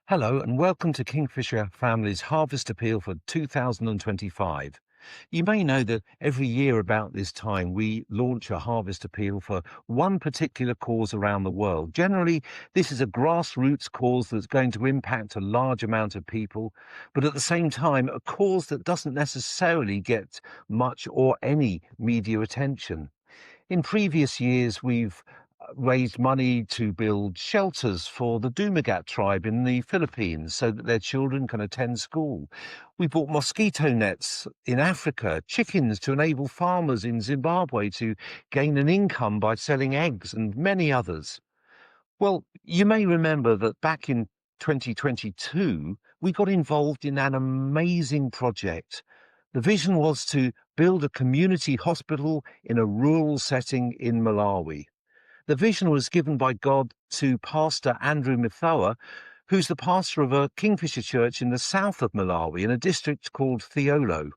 Hello and welcome to Kingfisher Family's Harvest Appeal for 2025. You may know that every year about this time we launch a harvest appeal for one particular cause around the world. Generally, this is a grassroots cause that's going to impact a large amount of people, but at the same time, a cause that doesn't necessarily get much or any media attention. In previous years, we've raised money to build shelters for the Dumagat tribe in the Philippines so that their children can attend school. We bought mosquito nets in Africa, chickens to enable farmers in Zimbabwe to gain an income by selling eggs, and many others. Well, you may remember that back in 2022, we got involved in an amazing project. The vision was to build a community hospital in a rural setting in Malawi. The vision was given by God to Pastor Andrew Mithoa, who's the pastor of a Kingfisher church in the south of Malawi in a district called Theolo.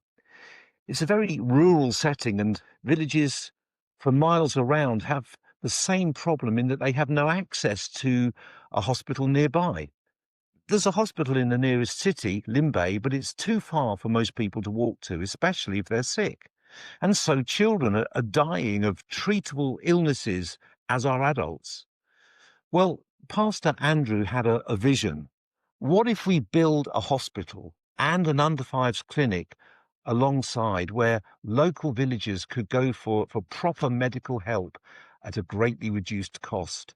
It's a very rural setting, and villages for miles around have the same problem in that they have no access to a hospital nearby. There's a hospital in the nearest city, Limbe, but it's too far for most people to walk to, especially if they're sick. And so children are dying of treatable illnesses as are adults. Well, Pastor Andrew had a vision. What if we build a hospital and an under fives clinic alongside where local villagers could go for proper medical help at a greatly reduced cost?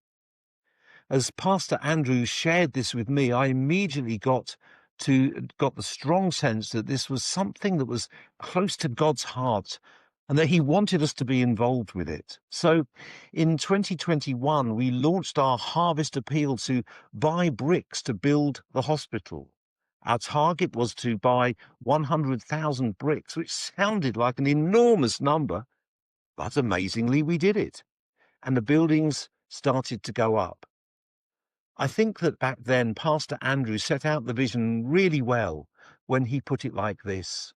As Pastor Andrew shared this with me, I immediately got the strong sense that this was something that was close to God's heart and that he wanted us to be involved with it. So in 2021, we launched our harvest appeal to buy bricks to build the hospital. Our target was to buy 100,000 bricks, which sounded like an enormous number, but amazingly we did it. And the buildings started to go up. I think that back then, Pastor Andrew set out the vision really well when he put it like this.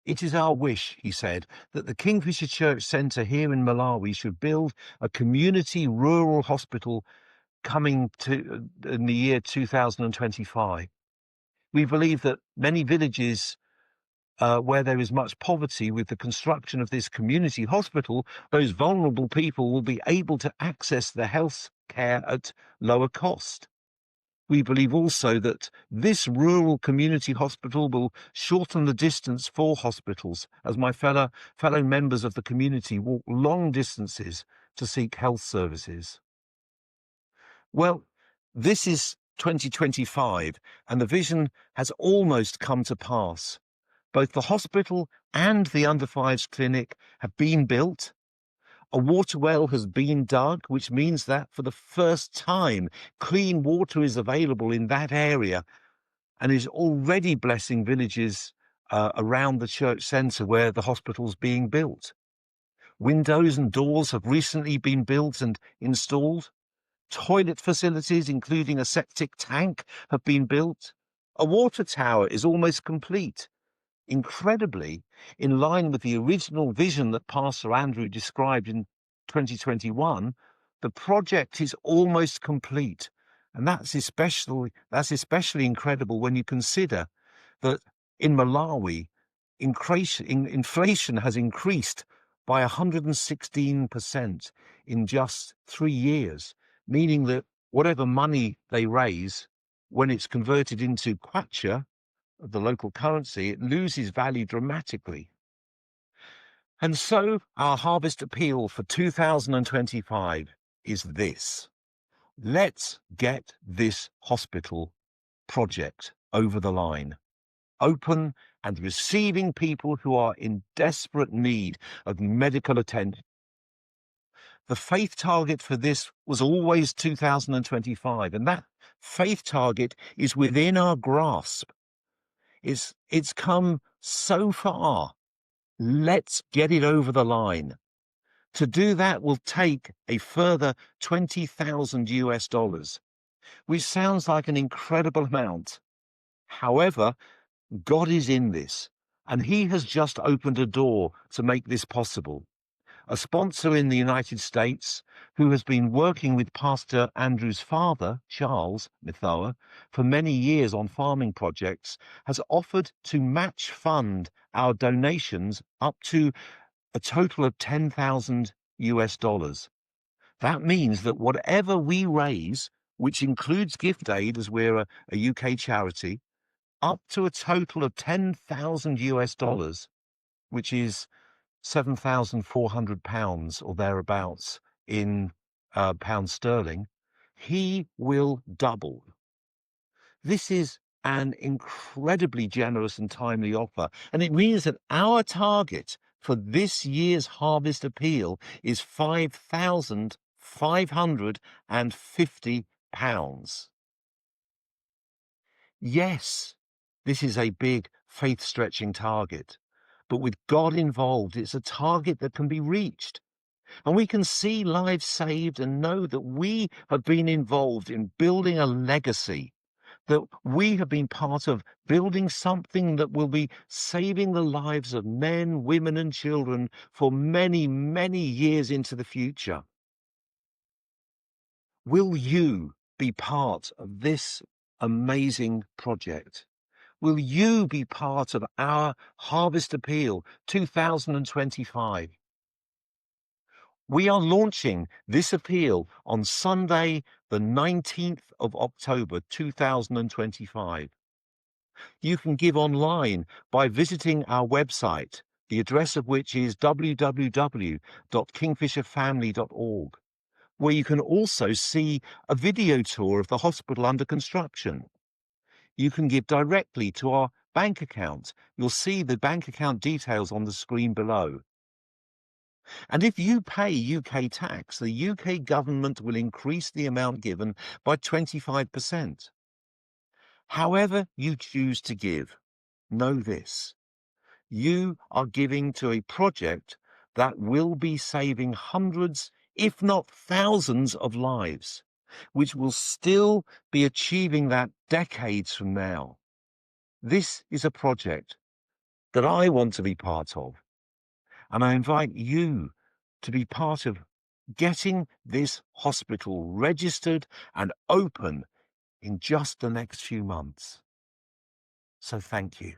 It is our wish, he said, that the Kingfisher Church Centre here in Malawi should build a community rural hospital coming to in the year 2025. We believe that many villages where there is much poverty, with the construction of this community hospital, those vulnerable people will be able to access the health care at lower cost. We believe also that this rural community hospital will shorten the distance for hospitals, as my fellow members of the community walk long distances to seek health services. Well, this is 2025, and the vision has almost come to pass. Both the hospital and the under fives clinic have been built. A water well has been dug, which means that for the first time, clean water is available in that area and is already blessing villages around the church centre where the hospital's being built. Windows and doors have recently been built and installed. Toilet facilities, including a septic tank, have been built. A water tower is almost complete. Incredibly, in line with the original vision that Pastor Andrew described in 2021, the project is almost complete. And that's especially incredible when you consider that in Malawi, inflation has increased by 116% in just 3 years, meaning that whatever money they raise, when it's converted into kwacha, the local currency, it loses value dramatically. And so our harvest appeal for 2025 is this. Let's get this hospital project over the line, open and receiving people who are in desperate need of medical attention. The faith target for this was always 2025, and that faith target is within our grasp. It's come so far. Let's get it over the line. To do that will take a further 20,000 US dollars, which sounds like an incredible amount. However, God is in this, and he has just opened a door to make this possible. a sponsor in the United States who has been working with Pastor Andrew's father, Charles Mithoa, for many years on farming projects, has offered to match fund our donations up to a total of 10,000 US dollars. That means that whatever we raise, which includes gift aid as we're a UK charity, up to a total of 10,000 US dollars, which is £7,400 or thereabouts in pounds sterling, he will double. This is an incredibly generous and timely offer, and it means that our target for this year's harvest appeal is £5,550. Yes, this is a big faith-stretching target, but with God involved, it's a target that can be reached. And we can see lives saved and know that we have been involved in building a legacy, that we have been part of building something that will be saving the lives of men, women, and children for many, many years into the future. Will you be part of this amazing project? Will you be part of our Harvest Appeal 2025? We are launching this appeal on Sunday, the 19th of October, 2025. You can give online by visiting our website, the address of which is www.kingfisherfamily.org, where you can also see a video tour of the hospital under construction. You can give directly to our bank account. You'll see the bank account details on the screen below. And if you pay UK tax, the UK government will increase the amount given by 25%. However you choose to give, know this: you are giving to a project that will be saving hundreds, if not thousands, of lives, which will still be achieving that decades from now. This is a project that I want to be part of, and I invite you to be part of getting this hospital registered and open in just the next few months. So thank you.